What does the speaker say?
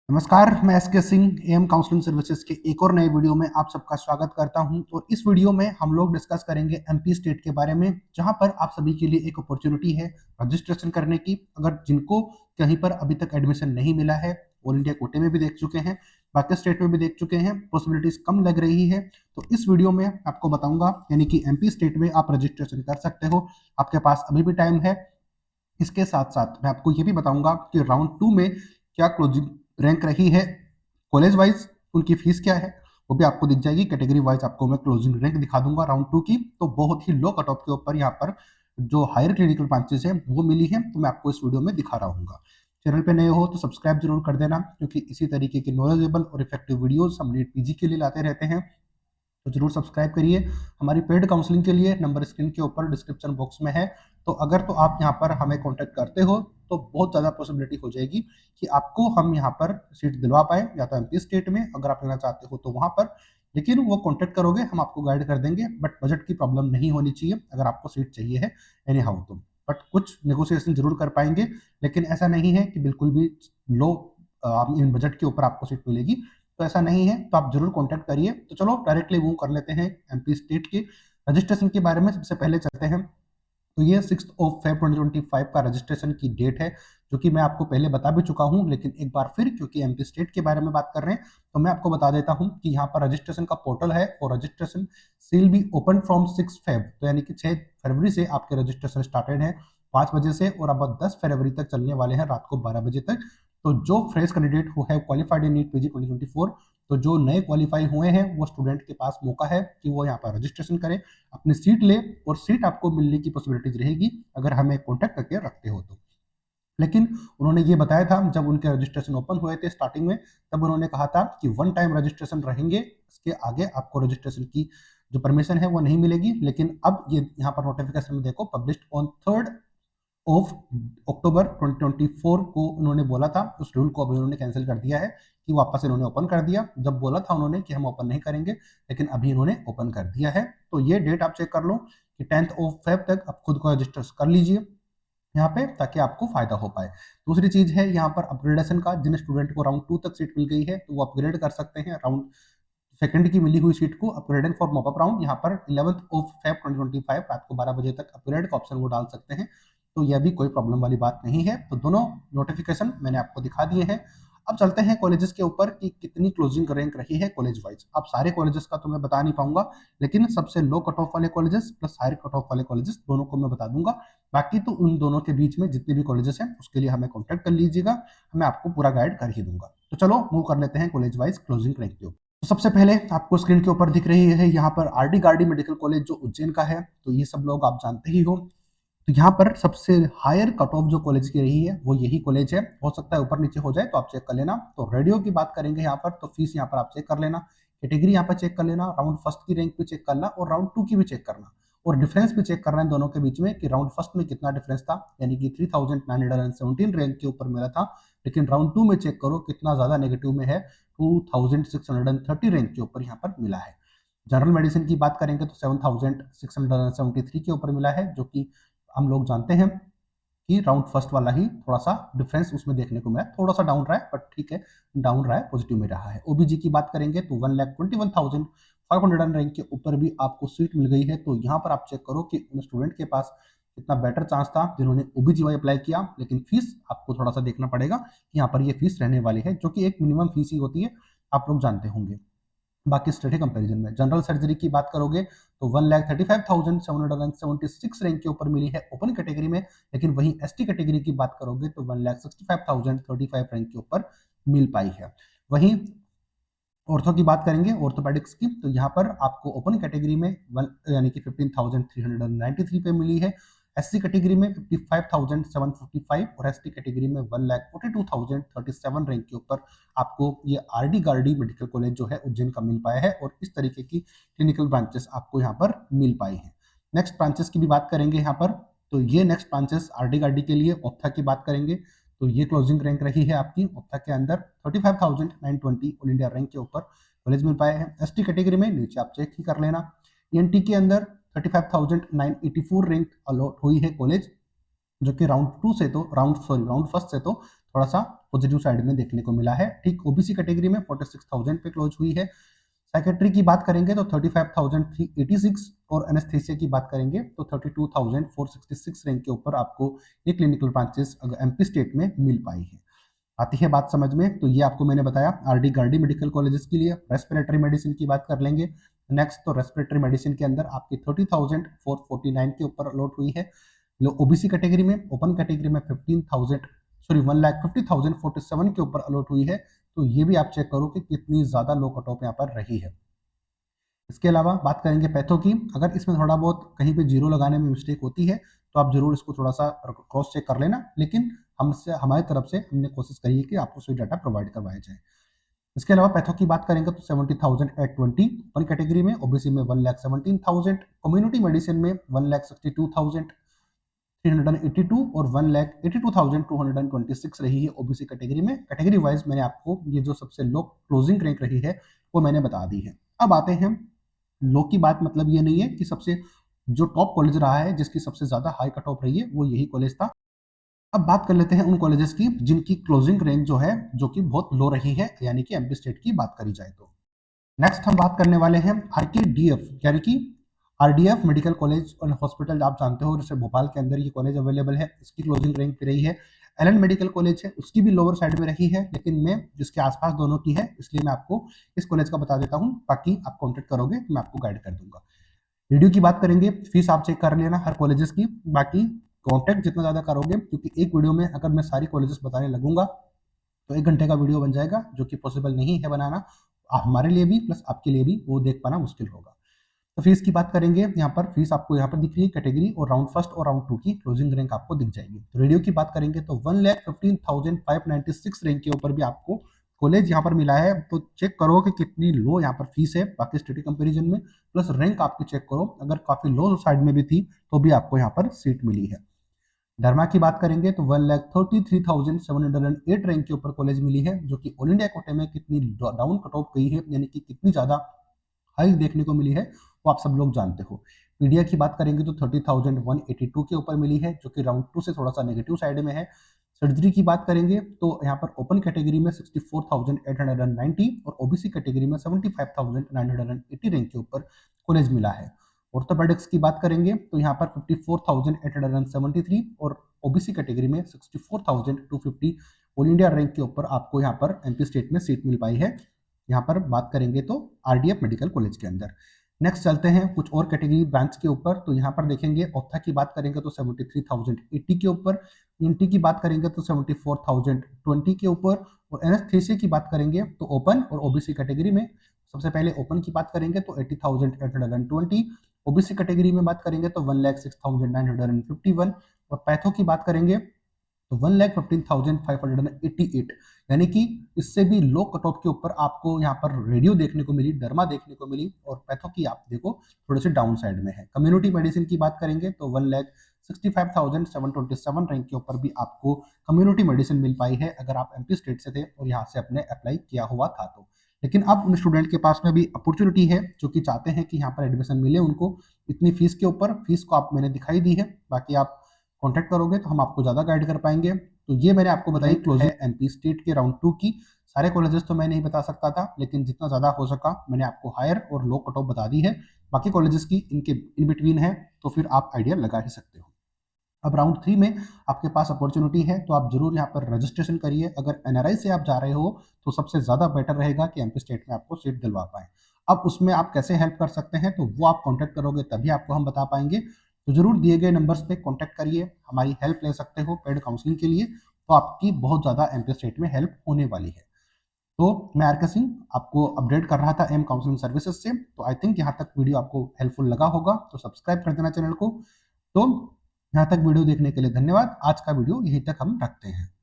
नमस्कार, मैं एस के सिंह एम काउंसलिंग सर्विसेज के एक और नए वीडियो में आप सबका स्वागत करता हूं। और इस वीडियो में हम लोग डिस्कस करेंगे एमपी स्टेट के बारे में, जहां पर आप सभी के लिए एक अपॉर्चुनिटी है रजिस्ट्रेशन करने की। अगर जिनको कहीं पर अभी तक एडमिशन नहीं मिला है, ऑल इंडिया कोटे में भी देख चुके हैं, बाकी स्टेट में भी देख चुके हैं, पॉसिबिलिटीज कम लग रही है, तो इस वीडियो में आपको बताऊंगा, यानी कि एमपी स्टेट में आप रजिस्ट्रेशन कर सकते हो, आपके पास अभी भी टाइम है। इसके साथ साथ मैं आपको ये भी बताऊंगा कि राउंड 2 में क्या क्लोजिंग रैंक रही है, कॉलेज वाइज उनकी फीस क्या है, वो भी आपको दिख जाएगी। कैटेगरी वाइज आपको मैं क्लोजिंग रैंक दिखा दूंगा राउंड 2 की। तो बहुत ही लो कट ऑफ के ऊपर यहाँ पर जो हायर क्लिनिकल ब्रांचेस है वो मिली है, तो मैं आपको इस वीडियो में दिखा रहा हूँ। चैनल पे नए हो तो सब्सक्राइब जरूर कर देना, क्योंकि इसी तरीके की नॉलेजेबल और इफेक्टिव वीडियोस हम नीट पीजी के लिए लाते रहते हैं। तो जरूर सब्सक्राइब करिए। हमारी पेड काउंसलिंग के लिए नंबर स्क्रीन के ऊपर डिस्क्रिप्शन बॉक्स में है। तो अगर तो आप यहाँ पर हमें कांटेक्ट करते हो तो बहुत ज़्यादा पॉसिबिलिटी हो जाएगी कि आपको हम यहाँ पर सीट दिलवा पाए, या तो एमपी स्टेट में अगर आप लेना चाहते हो तो वहाँ पर। लेकिन वो कांटेक्ट करोगे, हम आपको गाइड कर देंगे, बट बजट की प्रॉब्लम नहीं होनी चाहिए अगर आपको सीट चाहिए है एनी हाउ तो। बट कुछ नेगोशिएशन जरूर कर पाएंगे, लेकिन ऐसा नहीं है कि बिल्कुल भी लो इन बजट के ऊपर आपको सीट मिलेगी। तो ऐसा नहीं है, तो आप जरूर कांटेक्ट करिए। तो चलो डायरेक्टली मूव कर लेते हैं एमपी स्टेट के रजिस्ट्रेशन के बारे में। सबसे पहले चलते हैं, तो ये 6 Feb 2025 का रजिस्ट्रेशन की डेट है, जो कि मैं आपको पहले बता भी चुका हूं, लेकिन एक बार फिर क्योंकि एमपी स्टेट के बारे में बात कर रहे हैं तो मैं आपको बता देता हूं कि यहाँ पर रजिस्ट्रेशन का पोर्टल है, और registration seal be open from 6 Feb, तो यानी कि 6 फरवरी से आपके रजिस्ट्रेशन स्टार्टेड है 5 बजे से, और अब 10 फरवरी तक चलने वाले हैं रात को 12 बजे तक। तो जो fresh candidate who have qualified in NEET PG 2024, तो जो नए क्वालिफाई हुए हैं वो स्टूडेंट के पास मौका है कि वो यहाँ पर रजिस्ट्रेशन करें, अपनी सीट ले, और सीट आपको मिलने की पॉसिबिलिटीज रहेगी अगर हमें कॉन्टैक्ट करके रखते हो तो। लेकिन उन्होंने ये बताया था जब उनके रजिस्ट्रेशन ओपन हुए थे स्टार्टिंग में, तब उन्होंने कहा था कि वन टाइम रजिस्ट्रेशन रहेंगे, इसके आगे आपको रजिस्ट्रेशन की जो परमिशन है वो नहीं मिलेगी। लेकिन अब ये यहाँ पर नोटिफिकेशन में देखो, पब्लिश्ड ऑन 3 अक्टूबर 2024 को उन्होंने बोला था। उस रूल को अभी उन्होंने कैंसिल कर दिया है, कि वापस इन्होंने ओपन कर दिया। जब बोला था उन्होंने कि हम ओपन नहीं करेंगे, लेकिन अभी इन्होंने ओपन कर दिया है। तो ये डेट आप चेक कर लो कि 10 Feb तक आप खुद को रजिस्टर कर लीजिए यहाँ पे, ताकि आपको फायदा हो पाए। दूसरी चीज है यहाँ पर अपग्रेडेशन का। जिन स्टूडेंट को राउंड 2 तक सीट मिल गई है तो वो अपग्रेड कर सकते हैं राउंड सेकंड की मिली हुई सीट को, अपग्रेडिंग फॉर मॉपअप राउंड। यहाँ पर 11 Feb 2025 रात को 12 बजे तक अपग्रेड का ऑप्शन वो डाल सकते हैं। तो यह भी कोई प्रॉब्लम वाली बात नहीं है। तो दोनों नोटिफिकेशन मैंने आपको दिखा दिए हैं। अब चलते हैं कॉलेजेस के ऊपर कि कितनी क्लोजिंग रैंक रही है कॉलेज वाइज। अब सारे कॉलेजेस का तो मैं बता नहीं पाऊंगा, लेकिन सबसे लो कट ऑफ वाले colleges plus higher cut off वाले कॉलेजेस दोनों को मैं बता दूंगा। बाकी तो उन दोनों के बीच में जितने भी कॉलेजेस हैं उसके लिए हमें कॉन्टेक्ट कर लीजिएगा, मैं आपको पूरा गाइड कर ही दूंगा। तो चलो मूव कर लेते हैं कॉलेज वाइज क्लोजिंग रैंक के ऊपर। तो सबसे पहले आपको स्क्रीन के ऊपर दिख रही है यहाँ पर आरडी गार्डी मेडिकल कॉलेज, जो उज्जैन का है। तो ये सब लोग आप जानते ही हो। तो यहाँ पर सबसे हायर कट ऑफ जो कॉलेज की रही है वो यही कॉलेज है। हो सकता है ऊपर नीचे हो जाए, तो आप चेक कर लेना। तो रेडियो की बात करेंगे यहाँ पर, तो फीस यहाँ पर आप चेक कर लेना, कैटेगरी यहाँ पर चेक कर लेना, राउंड फर्स्ट की रैंक भी चेक करना, और राउंड 2 की भी चेक करना, और डिफरेंस भी चेक करना है दोनों के बीच में कि राउंड फर्स्ट में कितना डिफरेंस था, यानी कि 3917 रैंक के ऊपर मिला था। लेकिन राउंड 2 में चेक करो कितना ज्यादा नेगेटिव में है, 2630 रैंक के ऊपर यहाँ पर मिला है। जनरल मेडिसिन की बात करेंगे तो 7673 के ऊपर मिला है, जो कि हम लोग जानते हैं कि राउंड फर्स्ट वाला ही थोड़ा सा डिफरेंस उसमें देखने को मिला, थोड़ा सा डाउन रहा है, बट ठीक है, डाउन रहा है, पॉजिटिव में रहा है। ओबीजी की बात करेंगे तो 1,21,500 रैंक के ऊपर भी आपको सीट मिल गई है। तो यहाँ पर आप चेक करो कि उन स्टूडेंट के पास कितना बेटर चांस था जिन्होंने ओबीजी वाई अप्लाई किया। लेकिन फीस आपको थोड़ा सा देखना पड़ेगा कि यहाँ पर ये फीस रहने वाली है, जो कि एक मिनिमम फीस ही होती है, आप लोग जानते होंगे। बाकी स्टेट कंपैरिजन में जनरल सर्जरी की बात करोगे तो 1,35,776 रैंक के ऊपर मिली है ओपन कैटेगरी में। लेकिन वहीं एसटी कैटेगरी की बात करोगे तो 1,65,035 रैंक के ऊपर मिल पाई है। वहीं ऑर्थो की बात करेंगे, ऑर्थोपेडिक्स की, तो यहाँ पर आपको ओपन कैटेगरी में वन यानी कि 15,393 पे मिली है। एससी कैटेगरी में 55,755, और एसटी कैटेगरी में 1,42,037 रैंक के ऊपर आपको ये आरडी गार्डी मेडिकल कॉलेज जो है उज्जैन का मिल पाया है, और इस तरीके की क्लिनिकल ब्रांचेस आपको यहाँ पर मिल पाई है। नेक्स्ट ब्रांचेस की भी बात करेंगे यहाँ पर, तो ये नेक्स्ट ब्रांचेस आरडी गार्डी के लिए ऑप्था की बात करेंगे, तो ये क्लोजिंग रैंक रही है आपकी ऑप्था के अंदर 35,920 ऑल इंडिया रैंक के ऊपर कॉलेज मिल पाए हैं। एसटी कैटेगरी में नीचे आप चेक ही कर लेना, ईएनटी के अंदर 35,984 रैंक अलॉट हुई है कॉलेज, जो कि राउंड फर्स्ट से तो थोड़ा सा पॉजिटिव साइड में देखने को मिला है। ठीक ओबीसी कैटेगरी में 46,000 पे क्लोज हुई है। सेक्रेटरी की बात करेंगे तो 35,386 और एनेस्थीसिया की बात करेंगे तो 32,466 रैंक के ऊपर आपको ये क्लिनिकल ब्रांचेस एमपी स्टेट में मिल पाई है। आती है बात समझ में, तो ये आपको मैंने बताया आरडी गार्डी मेडिकल कॉलेजेस के लिए। रेस्पिरेटरी मेडिसिन की बात कर लेंगे नेक्स्ट। तो रेस्पिरेटरी मेडिसिन के अंदर आपकी 30,449 के ऊपर अलॉट हुई है। ओबीसी कैटेगरी में, ओपन कैटेगरी में 1,50,47 के ऊपर अलॉट हुई है। तो ये भी आप चेक करो कि कितनी ज्यादा लो कट ऑफ यहाँ पर रही है। इसके अलावा बात करेंगे पैथो की। अगर इसमें थोड़ा बहुत कहीं पे जीरो लगाने में मिस्टेक होती है तो आप जरूर इसको थोड़ा सा क्रॉस चेक कर लेना, लेकिन हमसे हमारी तरफ से हमने कोशिश करी है कि आपको सही डाटा प्रोवाइड करवाया जाए। इसके अलावा पैथो की बात करेंगे तो 70,820 वन कैटेगरी में, ओबीसी में 1,17,000, कम्युनिटी मेडिसिन में 1,62,382 और 1,82,226 रही है ओबीसी कैटेगरी में। कैटेगरी वाइज मैंने आपको ये जो सबसे लो क्लोजिंग रैंक रही है वो मैंने बता दी है। अब आते हैं लो की बात, मतलब ये नहीं है कि सबसे जो टॉप कॉलेज रहा है जिसकी सबसे ज्यादा हाई कट ऑफ रही है वो यही कॉलेज था। अब बात कर लेते हैं उन कॉलेजेस की जिनकी क्लोजिंग रैंक जो है जो कि बहुत लो रही है, यानी कि एमपी स्टेट की बात करी जाए तो। नेक्स्ट हम बात करने वाले हैं आरकेडीएफ, यानी कि आरडीएफ मेडिकल कॉलेज और हॉस्पिटल। आप जानते हो जैसे भोपाल के अंदर ये कॉलेज अवेलेबल है, इसकी क्लोजिंग रैंक पे रही है। एलन मेडिकल कॉलेज है, उसकी भी लोअर साइड में रही है, लेकिन मैं जिसके आसपास दोनों की है इसलिए मैं आपको इस कॉलेज का बता देता हूँ, बाकी आप कॉन्टेक्ट करोगे तो मैं आपको गाइड कर दूंगा। वीडियो की बात करेंगे, फीस आप चेक कर लेना हर कॉलेजेस की। बाकी कॉन्टेक्ट जितना ज्यादा करोगे, क्योंकि एक वीडियो में अगर मैं सारी कॉलेजेस बताने लगूंगा तो 1 घंटे का वीडियो बन जाएगा, जो कि पॉसिबल नहीं है बनाना। हमारे लिए भी प्लस आपके लिए भी वो देख पाना मुश्किल होगा। तो फीस की बात करेंगे, यहाँ पर फीस आपको यहाँ पर दिख रही है कैटेगरी और राउंड फर्स्ट और राउंड टू की क्लोजिंग रैंक आपको दिख जाएगी। तो रेडियो की बात करेंगे तो 1,15,596 रैंक के ऊपर भी आपको कॉलेज यहाँ पर मिला है। तो चेक करो कि कितनी लो यहाँ पर फीस है बाकी स्टेट कंपेरिजन में, प्लस रैंक आपकी चेक करो, अगर काफी लो साइड में भी थी तो भी आपको यहाँ पर सीट मिली है। धर्मा की बात करेंगे तो 1,33,708 रैंक के ऊपर कॉलेज मिली है, जो कि ऑल इंडिया कोटे में कितनी डाउन कट ऑफ गई है, यानी कि कितनी ज्यादा हाई देखने को मिली है वो आप सब लोग जानते हो। पीडिया की बात करेंगे तो 30,182 के ऊपर मिली है, जो कि राउंड टू से थोड़ा सा नेगेटिव साइड में है। सर्जरी की बात करेंगे तो यहाँ पर ओपन कैटेगरी में 64,890 और ओबीसी कैटेगरी में 75,980 रैंक के ऊपर कॉलेज मिला है। ऑर्थोपेडिक्स की बात करेंगे तो यहाँ पर 54,873 और ओबीसी कैटेगरी में 64,250 ऑल इंडिया रैंक के ऊपर आपको यहाँ पर एमपी स्टेट में सीट मिल पाई है। यहाँ पर बात करेंगे तो आरडीएफ मेडिकल कॉलेज के अंदर। नेक्स्ट चलते हैं कुछ और कैटेगरी ब्रांच के ऊपर। तो यहाँ पर देखेंगे ऑप्था की बात करेंगे तो 73,080 के ऊपर, ईएनटी की बात करेंगे तो 74,020 के ऊपर, और एनेस्थीसिया की बात करेंगे तो ओपन और ओबीसी कैटेगरी में सबसे पहले ओपन की बात करेंगे तो 80,820, ओबीसी कैटेगरी में बात करेंगे तो 1,06,951, और पैथो की बात करेंगे तो 1,15,588, यानी कि इससे भी लो कट ऑफ के ऊपर आपको यहाँ पर रेडियो देखने को मिली, डर्मा देखने को मिली, और पैथो की आप देखो थोड़े से डाउन साइड में है। कम्युनिटी मेडिसिन की बात करेंगे तो 1,65,727 रैंक के ऊपर भी आपको कम्युनिटी मेडिसिन मिल पाई है, अगर आप एमपी स्टेट से थे और यहाँ से अपने अप्लाई किया हुआ था तो। लेकिन अब उन स्टूडेंट के पास में भी अपॉर्चुनिटी है जो कि चाहते हैं कि यहाँ पर एडमिशन मिले उनको इतनी फीस के ऊपर। फीस को आप मैंने दिखाई दी है, बाकी आप कॉन्टेक्ट करोगे तो हम आपको ज़्यादा गाइड कर पाएंगे। तो ये मैंने आपको बताई क्लोजिंग एमपी स्टेट के राउंड टू की। सारे कॉलेजेस तो मैं नहीं बता सकता था, लेकिन जितना ज़्यादा हो सका मैंने आपको हायर और लो कट ऑफ बता दी है। बाकी कॉलेजेस की इनके इन बिटवीन है, तो फिर आप आइडिया लगा ही सकते हो। अब राउंड थ्री में आपके पास अपॉर्चुनिटी है, तो आप जरूर यहाँ पर रजिस्ट्रेशन करिए। अगर एनआरआई से आप जा रहे हो तो सबसे ज़्यादा बेटर रहेगा कि एमपी स्टेट में आपको सीट दिलवा पाए। अब उसमें आप कैसे हेल्प कर सकते हैं तो वो आप कॉन्टैक्ट करोगे तभी आपको हम बता पाएंगे। तो जरूर दिए गए नंबर्स पे कॉन्टैक्ट करिए, हमारी हेल्प ले सकते हो पेड काउंसलिंग के लिए, तो आपकी बहुत ज़्यादा एमपी स्टेट में हेल्प होने वाली है। तो मैं आर के सिंह आपको अपडेट कर रहा था एम काउंसलिंग सर्विसेज से। तो आई थिंक यहाँ तक वीडियो आपको हेल्पफुल लगा होगा, तो सब्सक्राइब कर देना चैनल को। तो यहाँ तक वीडियो देखने के लिए धन्यवाद। आज का वीडियो यहीं तक हम रखते हैं।